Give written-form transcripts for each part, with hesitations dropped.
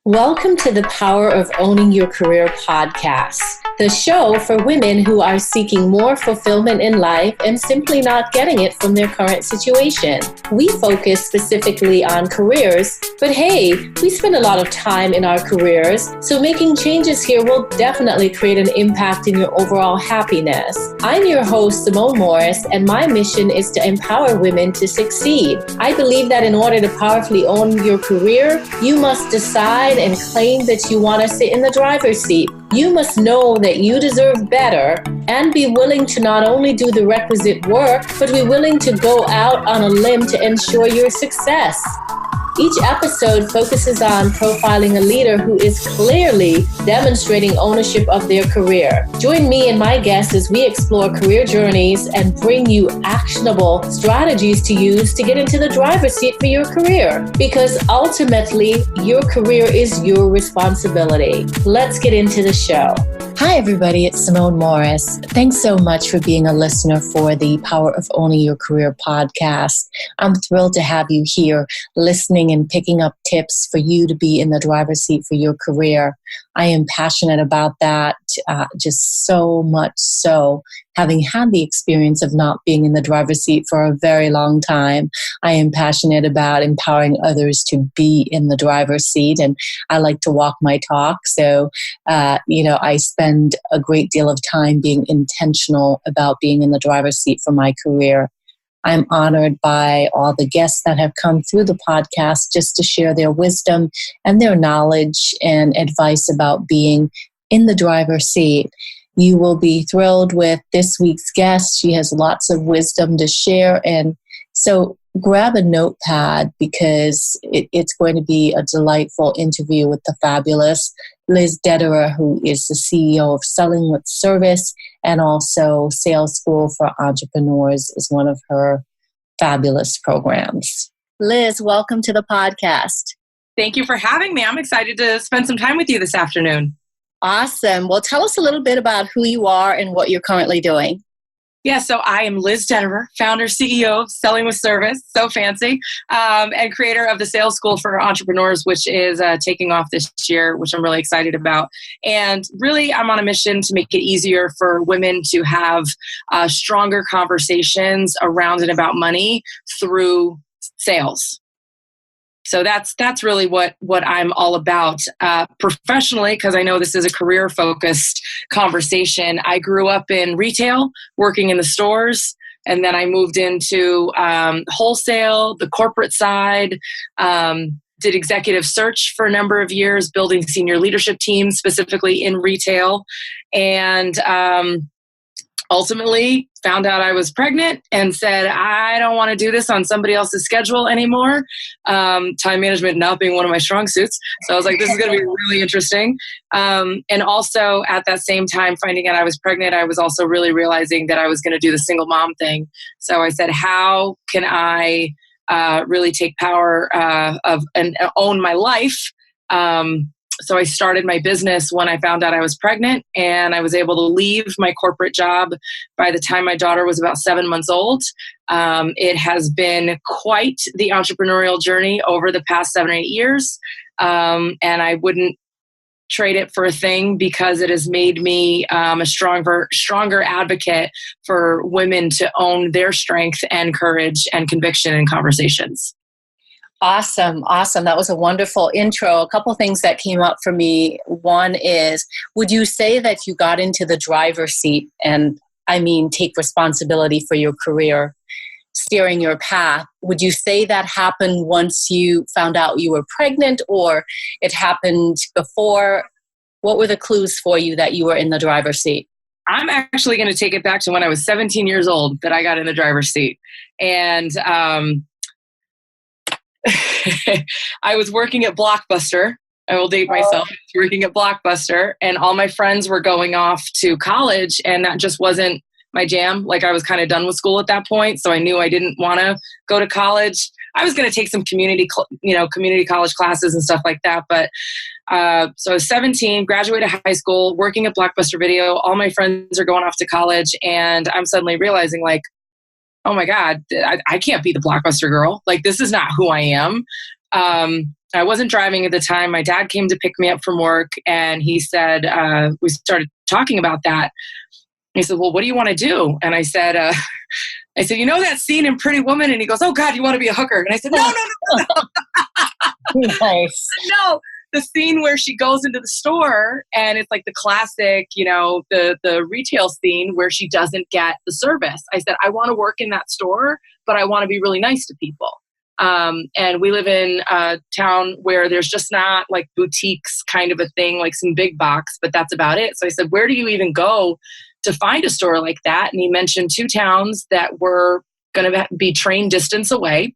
Welcome to the Power of Owning Your Career podcast, the show for women who are seeking more fulfillment in life and simply not getting it from their current situation. We focus specifically on careers, but hey, we spend a lot of time in our careers, so making changes here will definitely create an impact in your overall happiness. I'm your host, Simone Morris, and my mission is to empower women to succeed. I believe that in order to powerfully own your career, you must decide and claim that you want to sit in the driver's seat. You must know that you deserve better and be willing to not only do the requisite work, but be willing to go out on a limb to ensure your success. Each episode focuses on profiling a leader who is clearly demonstrating ownership of their career. Join me and my guests as we explore career journeys and bring you actionable strategies to use to get into the driver's seat for your career. Because ultimately, your career is your responsibility. Let's get into the show. Hi, everybody. It's Simone Morris. Thanks so much for being a listener for the Power of Owning Your Career podcast. I'm thrilled to have you here listening and picking up tips for you to be in the driver's seat for your career. I am passionate about that, just so much so. Having had the experience of not being in the driver's seat for a very long time, I am passionate about empowering others to be in the driver's seat, and I like to walk my talk. So, I spend a great deal of time being intentional about being in the driver's seat for my career. I'm honored by all the guests that have come through the podcast just to share their wisdom and their knowledge and advice about being in the driver's seat. You will be thrilled with this week's guest. She has lots of wisdom to share. And so grab a notepad because it's going to be a delightful interview with the fabulous Liz Dederer, who is the CEO of Selling with Service and also Sales School for Entrepreneurs is one of her fabulous programs. Liz, welcome to the podcast. Thank you for having me. I'm excited to spend some time with you this afternoon. Awesome. Well, tell us a little bit about who you are and what you're currently doing. Yeah, so I am Liz Dederer, founder, CEO of Selling with Service, so fancy, and creator of the Sales School for Entrepreneurs, which is taking off this year, which I'm really excited about. And really, I'm on a mission to make it easier for women to have stronger conversations around and about money through sales. So that's really what I'm all about. Professionally, because I know this is a career-focused conversation, I grew up in retail, working in the stores, and then I moved into wholesale, the corporate side, did executive search for a number of years, building senior leadership teams, specifically in retail, and ultimately found out I was pregnant and said, I don't want to do this on somebody else's schedule anymore. Time management not being one of my strong suits. So I was like, this is going to be really interesting. And also at that same time, finding out I was pregnant, I was also really realizing that I was going to do the single mom thing. So I said, how can I really take power of and own my life? So I started my business when I found out I was pregnant, and I was able to leave my corporate job by the time my daughter was about 7 months old. It has been quite the entrepreneurial journey over the past 7 or 8 years. And I wouldn't trade it for a thing because it has made me a stronger advocate for women to own their strength and courage and conviction in conversations. Awesome. That was a wonderful intro. A couple things that came up for me. One is, would you say that you got into the driver's seat, and I mean take responsibility for your career, steering your path? Would you say that happened once you found out you were pregnant, or it happened before? What were the clues for you that you were in the driver's seat? I'm actually going to take it back to when I was 17 years old that I got in the driver's seat. And I was working at Blockbuster. I will date myself. I was working at Blockbuster, and all my friends were going off to college, and that just wasn't my jam. Like, I was kind of done with school at that point, so I knew I didn't want to go to college. I was going to take some community college classes and stuff like that. But so I was 17, graduated high school, working at Blockbuster Video. All my friends are going off to college, and I'm suddenly realizing, like, oh my God, I can't be the Blockbuster girl. Like, this is not who I am. I wasn't driving at the time. My dad came to pick me up from work, and he said, we started talking about that. He said, well, what do you want to do? And I said, you know that scene in Pretty Woman? And he goes, oh God, you want to be a hooker? And I said, no. Nice. No, the scene where she goes into the store and it's like the classic, the retail scene where she doesn't get the service. I said, I want to work in that store, but I want to be really nice to people. And we live in a town where there's just not like boutiques kind of a thing, like some big box, but that's about it. So I said, where do you even go to find a store like that? And he mentioned 2 towns that were going to be train distance away.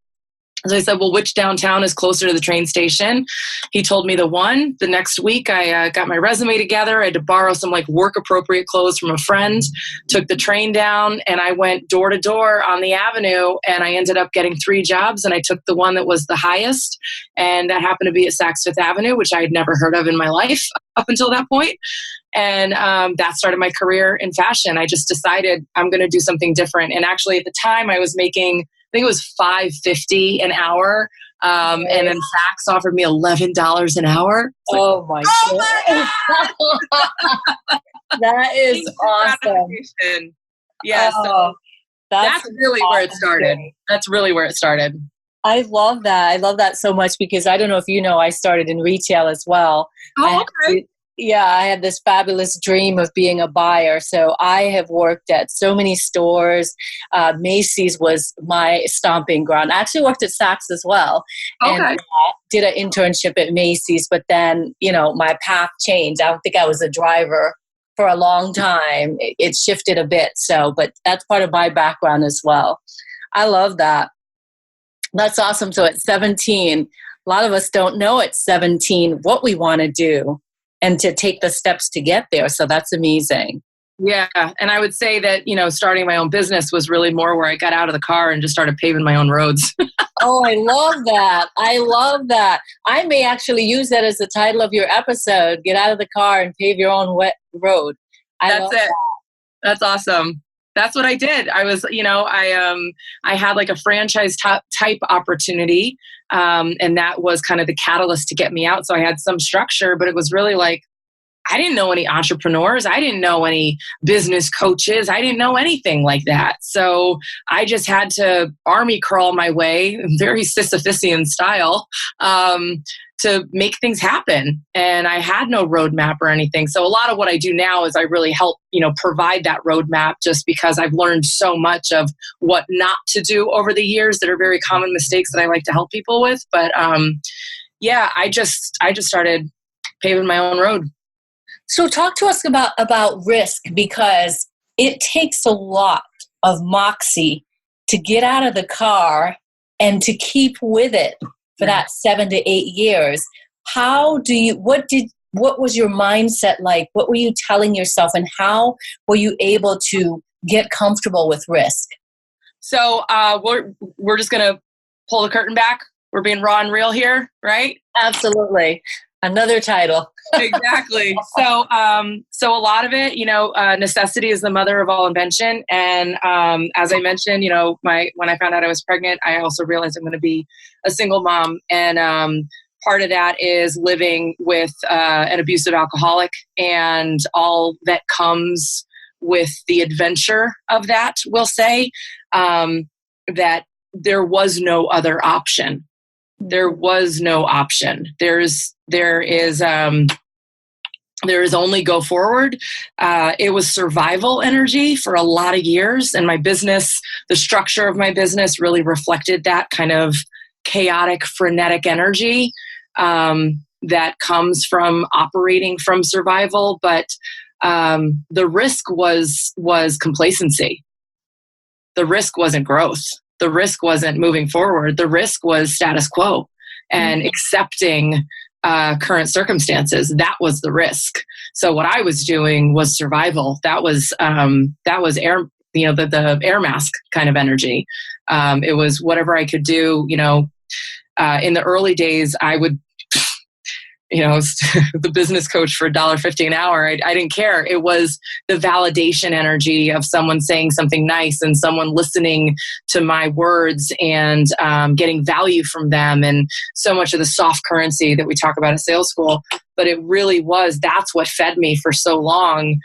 So I said, well, which downtown is closer to the train station? He told me the one. The next week, I got my resume together. I had to borrow some like work appropriate clothes from a friend, took the train down, and I went door to door on the avenue, and I ended up getting 3 jobs, and I took the one that was the highest, and that happened to be at Saks Fifth Avenue, which I had never heard of in my life up until that point. And that started my career in fashion. I just decided I'm going to do something different. And actually at the time I was making, I think it was $5.50 an hour. And then Saks offered me $11 an hour. Oh my God. That is awesome. Yeah. So that's really where it started. That's really where it started. I love that. I love that so much because I don't know if you know, I started in retail as well. Oh, okay. I had this fabulous dream of being a buyer. So I have worked at so many stores. Macy's was my stomping ground. I actually worked at Saks as well. Okay. And did an internship at Macy's, but then, my path changed. I don't think I was a driver for a long time. It shifted a bit. But that's part of my background as well. I love that. That's awesome. So at 17, a lot of us don't know at 17 what we want to do and to take the steps to get there. So that's amazing. Yeah. And I would say that, starting my own business was really more where I got out of the car and just started paving my own roads. Oh, I love that. I love that. I may actually use that as the title of your episode, Get Out of the Car and Pave Your Own Road. That's it. That's awesome. That's what I did. I was, I had like a franchise type opportunity. And that was kind of the catalyst to get me out. So I had some structure, but it was really like, I didn't know any entrepreneurs. I didn't know any business coaches. I didn't know anything like that. So I just had to army crawl my way, very Sisyphusian style, to make things happen. And I had no roadmap or anything. So a lot of what I do now is I really help, provide that roadmap just because I've learned so much of what not to do over the years that are very common mistakes that I like to help people with. But I just started paving my own road. So talk to us about risk, because it takes a lot of moxie to get out of the car and to keep with it for that 7 to 8 years. What was your mindset like? What were you telling yourself, and how were you able to get comfortable with risk? So we're just going to pull the curtain back. We're being raw and real here, right? Absolutely. Another title. Exactly. So a lot of it, necessity is the mother of all invention. And as I mentioned, when I found out I was pregnant, I also realized I'm going to be a single mom. And part of that is living with an abusive alcoholic and all that comes with the adventure of that, we'll say, that there was no other option. There was no option. There is only go forward. It was survival energy for a lot of years. And my business, the structure of my business really reflected that kind of chaotic, frenetic energy that comes from operating from survival. But the risk was complacency. The risk wasn't growth. The risk wasn't moving forward. The risk was status quo and accepting current circumstances. That was the risk. So what I was doing was survival. That was air, the air mask kind of energy. It was whatever I could do. In the early days, I would, the business coach for $1.50 an hour. I didn't care. It was the validation energy of someone saying something nice and someone listening to my words and getting value from them. And so much of the soft currency that we talk about at sales school, but it really was, that's what fed me for so long.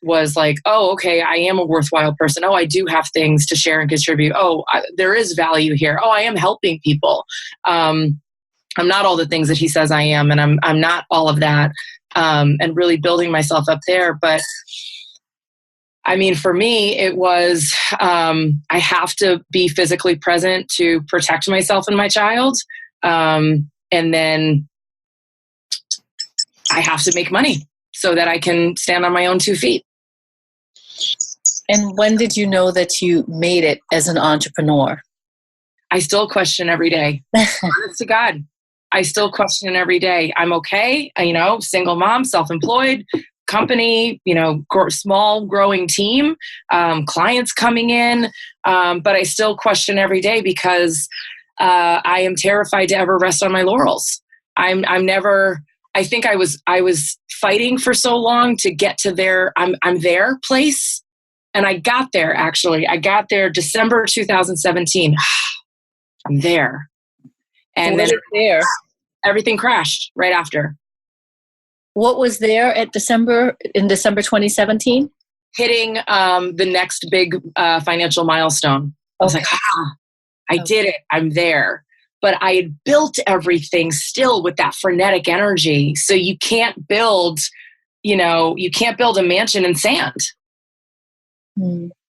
Was like, oh, okay, I am a worthwhile person. Oh, I do have things to share and contribute. Oh, there is value here. Oh, I am helping people. I'm not all the things that he says I am, and I'm not all of that. And really building myself up there. But I mean, for me, it was, I have to be physically present to protect myself and my child. And then I have to make money so that I can stand on my own 2 feet. And when did you know that you made it as an entrepreneur? I still question every day. Honest to God, I still question every day. I'm okay, single mom, self-employed, company, small growing team, clients coming in. But I still question every day because I am terrified to ever rest on my laurels. I think I was fighting for so long to get to their I'm their place. And I got there, actually. I got there December 2017. I'm there. And then everything crashed right after. What was there in December 2017? Hitting the next big financial milestone. I was like, I did it. I'm there. But I had built everything still with that frenetic energy. So you can't build, a mansion in sand.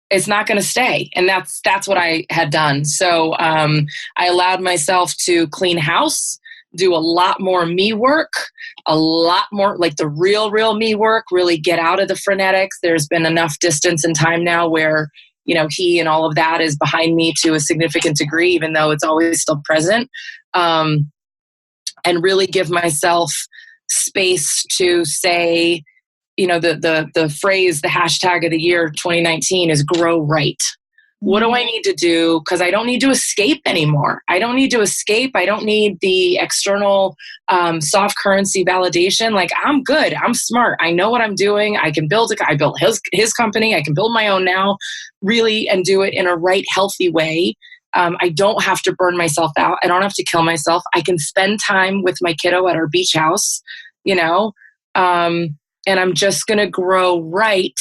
It's not going to stay. And that's what I had done. So I allowed myself to clean house, do a lot more me work, a lot more like the real me work, really get out of the frenetics. There's been enough distance and time now where he and all of that is behind me to a significant degree, even though it's always still present, and really give myself space to say, the phrase, the hashtag of the year 2019 is grow right. What do I need to do? Because I don't need to escape anymore. I don't need to escape. I don't need the external soft currency validation. Like, I'm good. I'm smart. I know what I'm doing. I can build I built his company. I can build my own now, really, and do it in a right, healthy way. I don't have to burn myself out. I don't have to kill myself. I can spend time with my kiddo at our beach house, and I'm just going to grow right,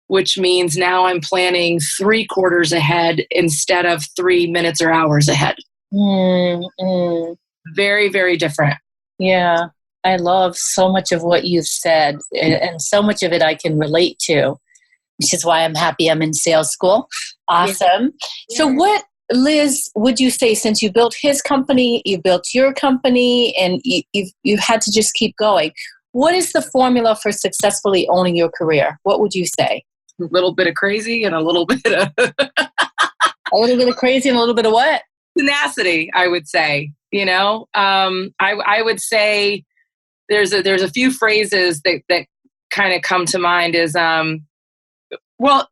which means now I'm planning 3 quarters ahead instead of 3 minutes or hours ahead. Very, very different. Yeah. I love so much of what you've said, and so much of it I can relate to, which is why I'm happy I'm in sales school. Awesome. Yeah. So what, Liz, would you say, since you built his company, you built your company, and you've had to just keep going, what is the formula for successfully owning your career? What would you say? A little bit of crazy and a little bit of... A little bit of crazy and a little bit of what? Tenacity, I would say. I would say there's a few phrases that kind of come to mind is, well,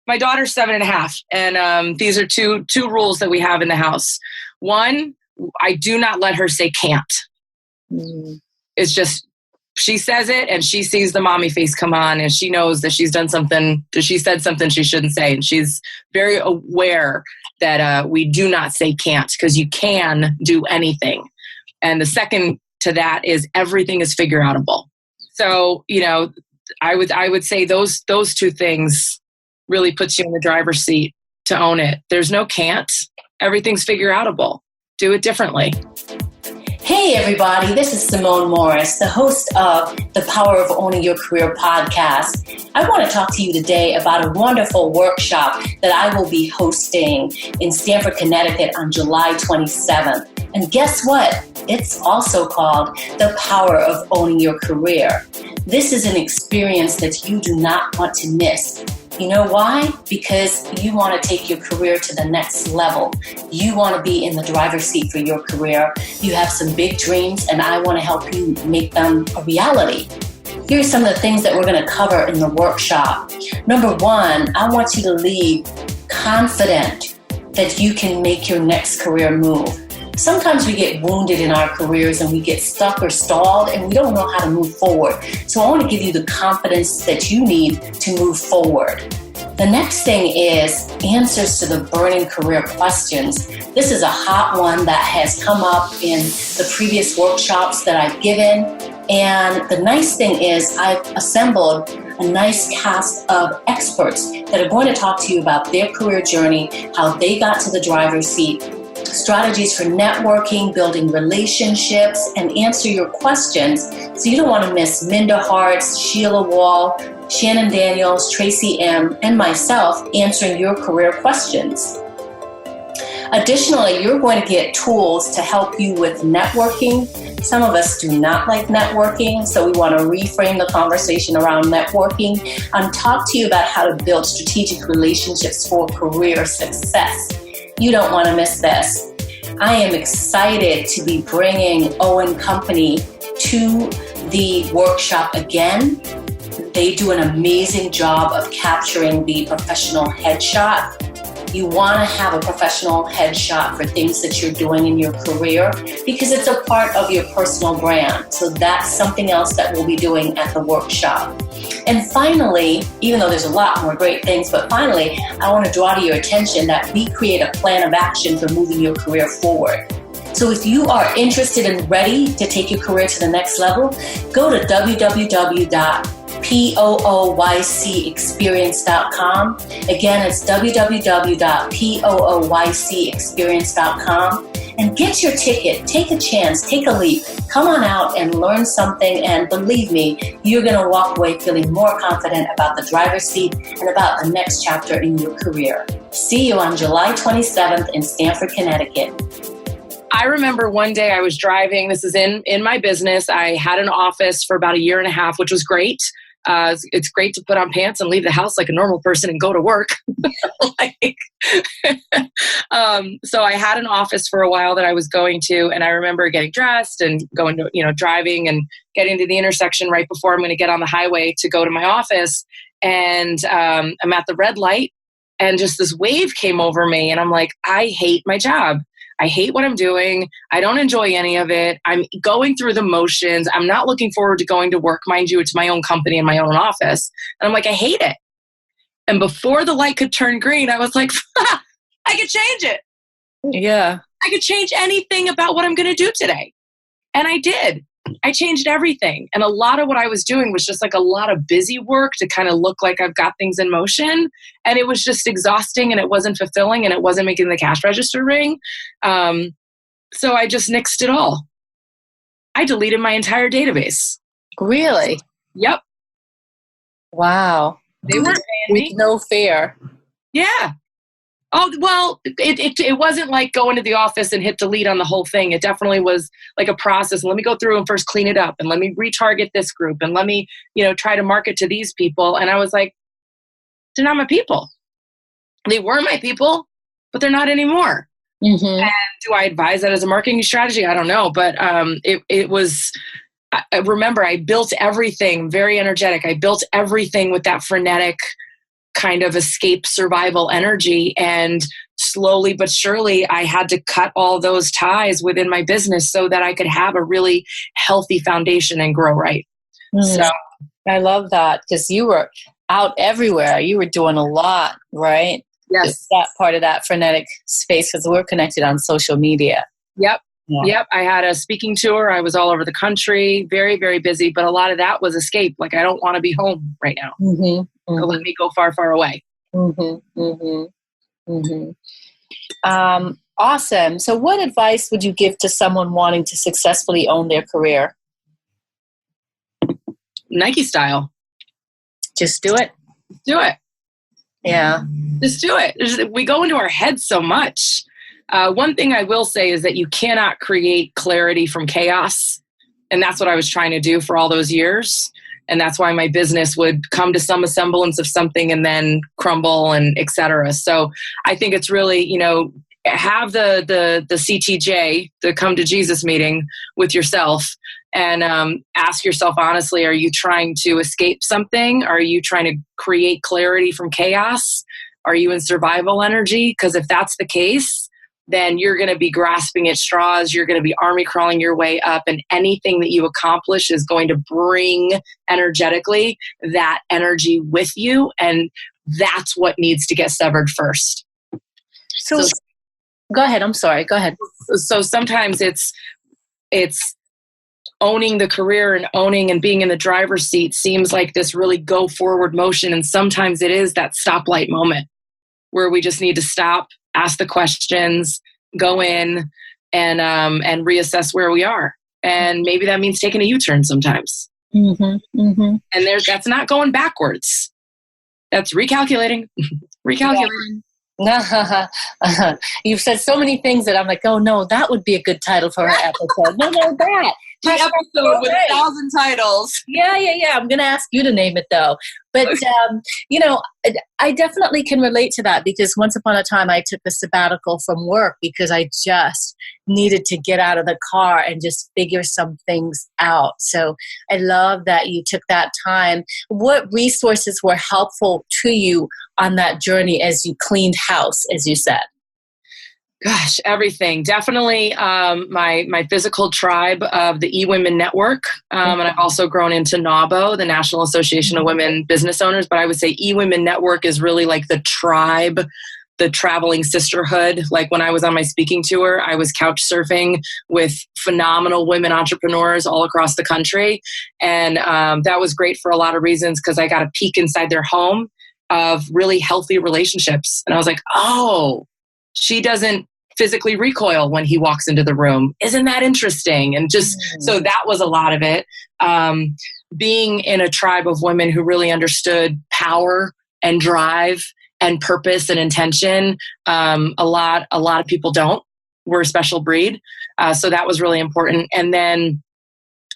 my daughter's 7.5, and these are two rules that we have in the house. One, I do not let her say can't. It's just, she says it and she sees the mommy face come on and she knows that she's done something, that she said something she shouldn't say. And she's very aware that we do not say can't, because you can do anything. And the second to that is everything is figureoutable. So, I would say those 2 things really puts you in the driver's seat to own it. There's no can't. Everything's figureoutable. Do it differently. Hey everybody, this is Simone Morris, the host of the Power of Owning Your Career podcast. I want to talk to you today about a wonderful workshop that I will be hosting in Stamford, Connecticut on July 27th. And guess what? It's also called The Power of Owning Your Career. This is an experience that you do not want to miss. You know why? Because you want to take your career to the next level. You want to be in the driver's seat for your career. You have some big dreams, and I want to help you make them a reality. Here's some of the things that we're going to cover in the workshop. Number 1, I want you to leave confident that you can make your next career move. sometimes we get wounded in our careers and we get stuck or stalled and we don't know how to move forward. So I want to give you the confidence that you need to move forward. The next thing is answers to the burning career questions. This is a hot one that has come up in the previous workshops that I've given. And the nice thing is I've assembled a nice cast of experts that are going to talk to you about their career journey, how they got to the driver's seat, strategies for networking, building relationships, and answer your questions. So you don't want to miss Minda Hartz, Sheila Wall, Shannon Daniels, Tracy M., and myself answering your career questions. Additionally, you're going to get tools to help you with networking. Some of us do not like networking, so we want to reframe the conversation around networking and talk to you about how to build strategic relationships for career success. You don't want to miss this. I am excited to be bringing Owen Company to the workshop again. They do an amazing job of capturing the professional headshot. You want to have a professional headshot for things that you're doing in your career because it's a part of your personal brand. So that's something else that we'll be doing at the workshop. And finally, even though there's a lot more great things, but finally, I want to draw to your attention that we create a plan of action for moving your career forward. So if you are interested and ready to take your career to the next level, go to www.pooycexperience.com. Again, it's www.pooycexperience.com. And get your ticket, take a chance, take a leap, come on out and learn something, and believe me, you're going to walk away feeling more confident about the driver's seat and about the next chapter in your career. See you on July 27th in Stamford, Connecticut. I remember one day I was driving, this is in my business, I had an office for about a year and a half, which was great. It's great to put on pants and leave the house like a normal person and go to work. So I had an office for a while that I was going to, and I remember getting dressed and going to, driving and getting to the intersection right before I'm going to get on the highway to go to my office. And I'm at the red light and just this wave came over me and I'm like, I hate my job. I hate what I'm doing. I don't enjoy any of it. I'm going through the motions. I'm not looking forward to going to work. Mind you, it's my own company and my own office. And I'm like, I hate it. And before the light could turn green, I was like, I could change it. Yeah. I could change anything about what I'm going to do today. And I did. I changed everything. And a lot of what I was doing was just like a lot of busy work to kind of look like I've got things in motion. And it was just exhausting and it wasn't fulfilling and it wasn't making the cash register ring. So I just nixed it all. I deleted my entire database. Really? Yep. Wow. They weren't paying me. With no fear. Yeah. Oh, well, it wasn't like going to the office and hit delete on the whole thing. It definitely was like a process. Let me go through and first clean it up and let me retarget this group and let me, try to market to these people. And I was like, they're not my people. They were my people, but they're not anymore. Mm-hmm. And do I advise that as a marketing strategy? I don't know. But it was, I remember I built everything very energetic. I built everything with that frenetic kind of escape survival energy. And slowly but surely, I had to cut all those ties within my business so that I could have a really healthy foundation and grow right. So I love that because you were out everywhere. You were doing a lot, right? Yes. Just that part of that frenetic space because we're connected on social media. Yep. Yeah. Yep. I had a speaking tour. I was all over the country, very, very busy, but a lot of that was escape. Like, I don't want to be home right now. Mm-hmm. Mm-hmm. So let me go far, far away. Mm-hmm. Mm-hmm. Mm-hmm. Awesome. So what advice would you give to someone wanting to successfully own their career? Nike style. Just do it. Do it. Yeah. Just do it. We go into our heads so much. One thing I will say is that you cannot create clarity from chaos. And that's what I was trying to do for all those years. And that's why my business would come to some semblance of something and then crumble and et cetera. So I think it's really, have the CTJ, the come to Jesus meeting with yourself and ask yourself honestly, are you trying to escape something? Are you trying to create clarity from chaos? Are you in survival energy? Because if that's the case, then you're going to be grasping at straws. You're going to be army crawling your way up, and anything that you accomplish is going to bring energetically that energy with you. And that's what needs to get severed first. So go ahead. I'm sorry. Go ahead. So sometimes it's owning the career and owning and being in the driver's seat seems like this really go forward motion. And sometimes it is that stoplight moment where we just need to stop, ask the questions, go in and reassess where we are. And maybe that means taking a U-turn sometimes. Mm-hmm, mm-hmm. And that's not going backwards. That's recalculating. Recalculating. Yeah. You've said so many things that I'm like, oh no, that would be a good title for her episode. No, that. The episode with 1,000 titles. Yeah. I'm going to ask you to name it though. But, I definitely can relate to that because once upon a time I took a sabbatical from work because I just needed to get out of the car and just figure some things out. So I love that you took that time. What resources were helpful to you on that journey as you cleaned house, as you said? Gosh, everything. Definitely my physical tribe of the eWomen Network. And I've also grown into NAWBO, the National Association of Women Business Owners. But I would say eWomen Network is really like the tribe, the traveling sisterhood. Like when I was on my speaking tour, I was couch surfing with phenomenal women entrepreneurs all across the country. And that was great for a lot of reasons because I got a peek inside their home of really healthy relationships. And I was like, oh, she doesn't physically recoil when he walks into the room. Isn't that interesting? And just, so that was a lot of it. Being in a tribe of women who really understood power and drive and purpose and intention. A lot of people don't. We're a special breed. So that was really important. And then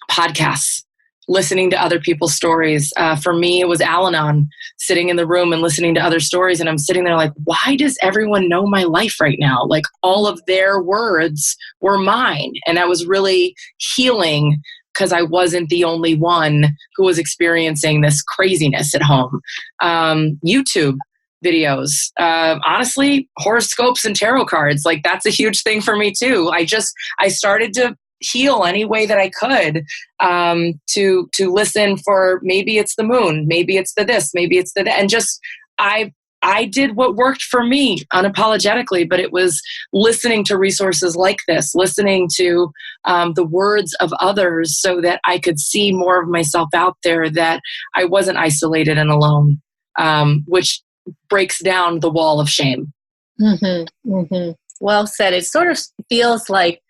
podcasts. Listening to other people's stories. For me, it was Al-Anon, sitting in the room and listening to other stories. And I'm sitting there like, why does everyone know my life right now? Like all of their words were mine. And that was really healing because I wasn't the only one who was experiencing this craziness at home. YouTube videos, honestly, horoscopes and tarot cards. Like that's a huge thing for me too. I started to heal any way that I could to listen for maybe it's the moon, maybe it's the this, maybe it's the that. And just I did what worked for me unapologetically, but it was listening to resources like this, listening to the words of others so that I could see more of myself out there, that I wasn't isolated and alone, which breaks down the wall of shame. Mm-hmm, mm-hmm. Well said. It sort of feels like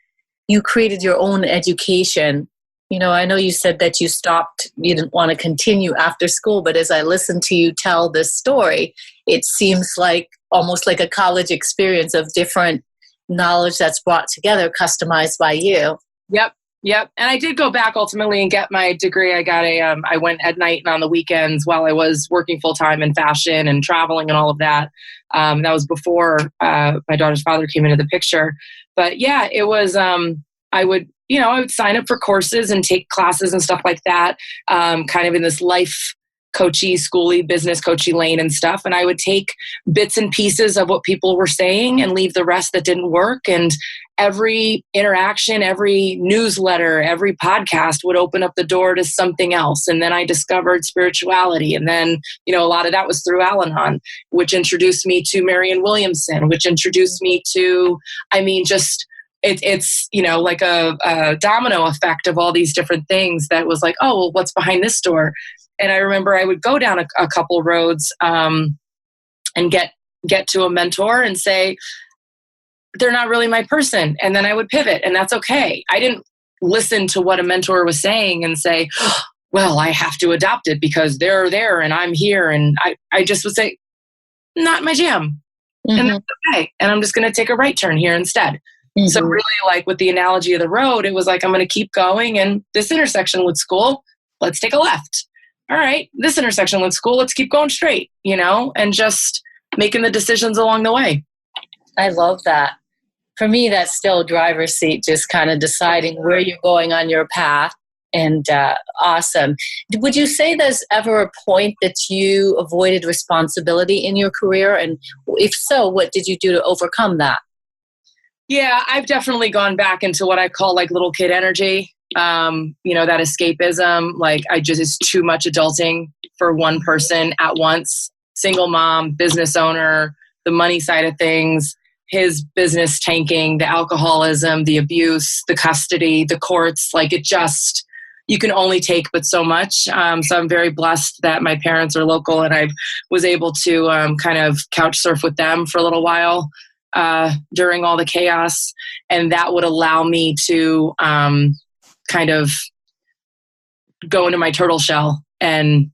you created your own education. I know you said that you didn't want to continue after school, but as I listened to you tell this story, it seems like almost like a college experience of different knowledge that's brought together, customized by you. Yep. And I did go back ultimately and get my degree. I went at night and on the weekends while I was working full time in fashion and traveling and all of that. That was before my daughter's father came into the picture. But yeah, it was, I would sign up for courses and take classes and stuff like that, kind of in this life coachy, schooly, business coachy lane and stuff. And I would take bits and pieces of what people were saying and leave the rest that didn't work. And every interaction, every newsletter, every podcast would open up the door to something else. And then I discovered spirituality. And then, a lot of that was through Al-Anon, which introduced me to Marianne Williamson, which introduced me to, it's like a domino effect of all these different things that was like, oh, well, what's behind this door? And I remember I would go down a couple roads and get to a mentor and say, they're not really my person. And then I would pivot, and that's okay. I didn't listen to what a mentor was saying and say, well, I have to adopt it because they're there and I'm here. And I just would say, not my jam. Mm-hmm. And that's okay. And I'm just going to take a right turn here instead. Mm-hmm. So really, like with the analogy of the road, it was like, I'm going to keep going, and this intersection looks cool. Let's take a left. All right, this intersection looks cool. Let's keep going straight, and just making the decisions along the way. I love that. For me, that's still driver's seat, just kind of deciding where you're going on your path. And awesome. Would you say there's ever a point that you avoided responsibility in your career? And if so, what did you do to overcome that? Yeah, I've definitely gone back into what I call like little kid energy. That escapism, like it's too much adulting for one person at once. Single mom, business owner, the money side of things, his business tanking, the alcoholism, the abuse, the custody, the courts, you can only take but so much. So I'm very blessed that my parents are local and I was able to kind of couch surf with them for a little while during all the chaos. And that would allow me to kind of go into my turtle shell and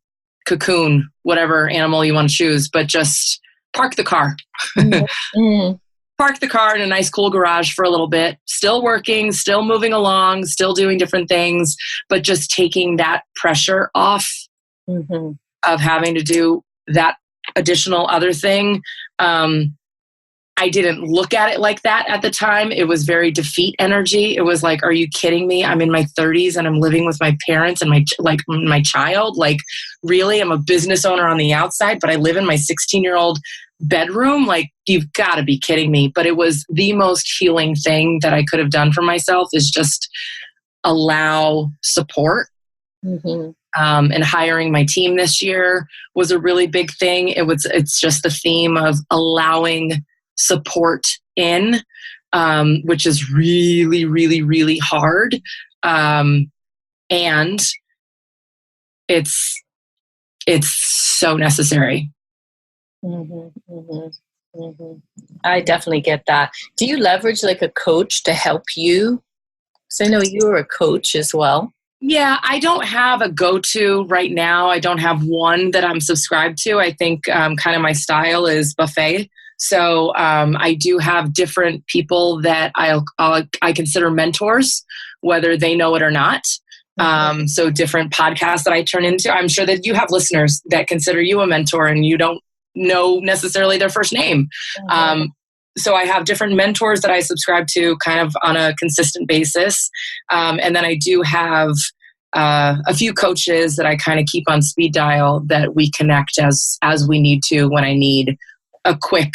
cocoon, whatever animal you want to choose, but just park the car. Mm-hmm. Park the car in a nice, cool garage for a little bit, still working, still moving along, still doing different things, but just taking that pressure off of having to do that additional other thing. I didn't look at it like that at the time. It was very defeat energy. It was like, are you kidding me? I'm in my 30s and I'm living with my parents and my child. Like, really? I'm a business owner on the outside, but I live in my 16-year-old bedroom. Like, you've got to be kidding me. But it was the most healing thing that I could have done for myself, is just allow support. And hiring my team this year was a really big thing. It's just the theme of allowing support in, which is really, really, really hard. And it's so necessary. I definitely get that. Do you leverage like a coach to help you? So I know you're a coach as well. Yeah, I don't have a go-to right now. I don't have one that I'm subscribed to. I think kind of my style is buffet. So I do have different people that I consider mentors, whether they know it or not. So different podcasts that I turn into. I'm sure that you have listeners that consider you a mentor and you don't know necessarily their first name. So I have different mentors that I subscribe to kind of on a consistent basis. And then I do have a few coaches that I kind of keep on speed dial that we connect as we need to, when I need a quick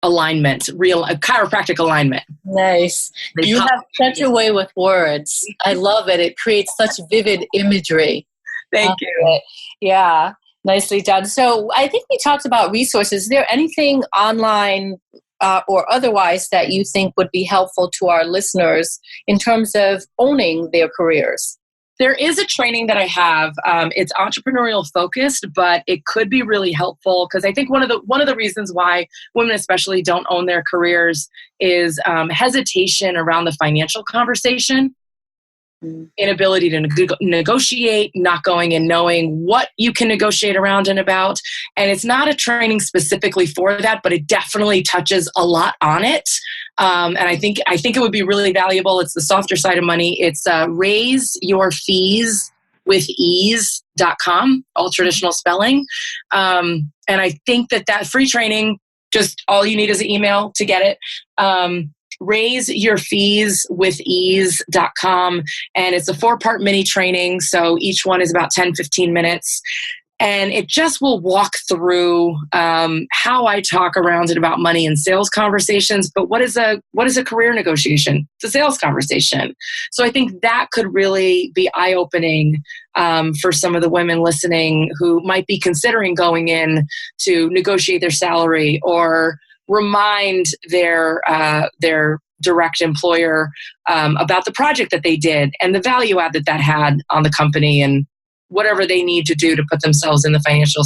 alignment, a chiropractic alignment. Nice. You have such a way with words. I love it. It creates such vivid imagery. Thank you. Yeah. Nicely done. So I think we talked about resources. Is there anything online or otherwise that you think would be helpful to our listeners in terms of owning their careers? There is a training that I have. It's entrepreneurial focused, but it could be really helpful, because I think one of the reasons why women especially don't own their careers is hesitation around the financial conversation. Inability to negotiate, not going and knowing what you can negotiate around and about. And it's not a training specifically for that, but it definitely touches a lot on it. And I think it would be really valuable. It's the softer side of money. It's raiseyourfeeswithease.com, all traditional spelling. And I think that free training, just all you need is an email to get it. raiseyourfeeswithease.com. And it's a 4-part mini training. So each one is about 10-15 minutes. And it just will walk through how I talk around it about money and sales conversations. But what is a career negotiation? It's a sales conversation. So I think that could really be eye-opening for some of the women listening who might be considering going in to negotiate their salary or remind their direct employer about the project that they did and the value add that had on the company, and whatever they need to do to put themselves in the financial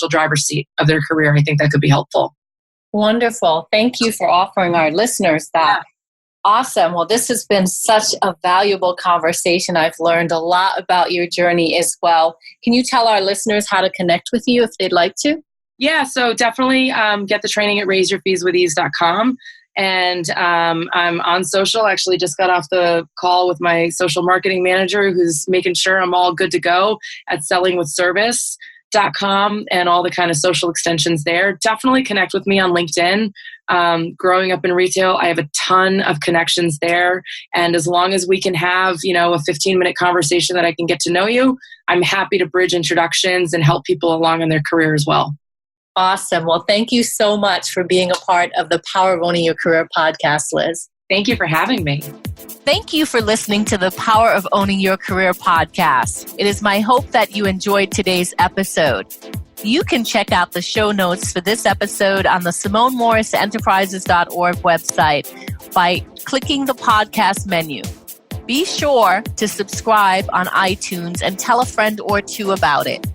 driver's seat of their career. I think that could be helpful. Wonderful. Thank you for offering our listeners that. Yeah. Awesome. Well, this has been such a valuable conversation. I've learned a lot about your journey as well. Can you tell our listeners how to connect with you if they'd like to? Yeah, so definitely get the training at raiseyourfeeswithease.com. And I'm on social. Actually just got off the call with my social marketing manager, who's making sure I'm all good to go at sellingwithservice.com and all the kind of social extensions there. Definitely connect with me on LinkedIn. Growing up in retail, I have a ton of connections there. And as long as we can have, a 15-minute conversation that I can get to know you, I'm happy to bridge introductions and help people along in their career as well. Awesome. Well, thank you so much for being a part of the Power of Owning Your Career podcast, Liz. Thank you for having me. Thank you for listening to the Power of Owning Your Career podcast. It is my hope that you enjoyed today's episode. You can check out the show notes for this episode on the SimoneMorrisEnterprises.org website by clicking the podcast menu. Be sure to subscribe on iTunes and tell a friend or two about it.